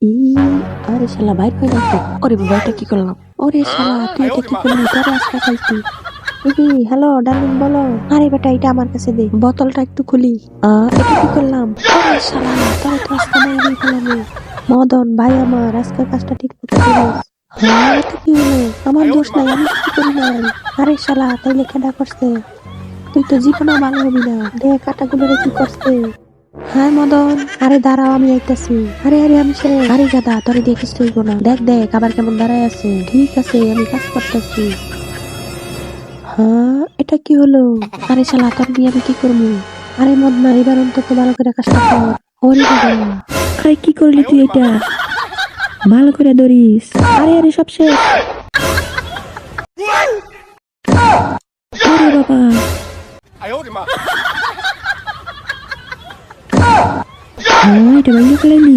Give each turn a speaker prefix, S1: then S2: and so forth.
S1: ই আরে শালা বাইর হয়ে যাচ্ছে। ওরে বাবা, এটা কি করলাম? ওরে শালা, তুই এটা কি করলি? তোরে আজকে খাইছি। হ্যালো ডার্লিং, বলো। আরে বেটা, এটা আমার কাছে দে, বোতলটা একটু খুলি। এটা কি করলাম? ওরে শালা, তোরে তো আজকে মাইরে ফেলাম। মদন ভাই আমার, আজকে কাজটা ঠিক মতো করিস। হ্যাঁ, এটা কি হলো? আমার দোষ নাই, আমি কিছু করি নাই। আরে শালা, তাইলে কেডা করছে? তুই তো জীবনও ভালো হবি না। দেখ কাটাগুলোরে কি করছে। হ্যাঁ মদন, আরে দাঁড়াও, আমি আইতাছি। আরে আরে আমি সে, আরে গাদা, তোরে দিয়ে কিছু হইব না। দেখ দেখ আবার কেমন দাঁড়ায় আছে। ঠিক আছে, আমি কাজ করতেছি। হ্যাঁ, এটা কি হলো? আরে শালা, তোর দিয়ে আমি কি করবো? আরে মদনা, এবার অন্তত ভালো করে কাজটা কর। ওরে বাবা, আরে কি করলি তুই এটা? ভালো করে ধরিস। আরে আরে, সব শেষ। আরে বাবা, হ্যাঁ এটা ভাঙে ফেলাইলি।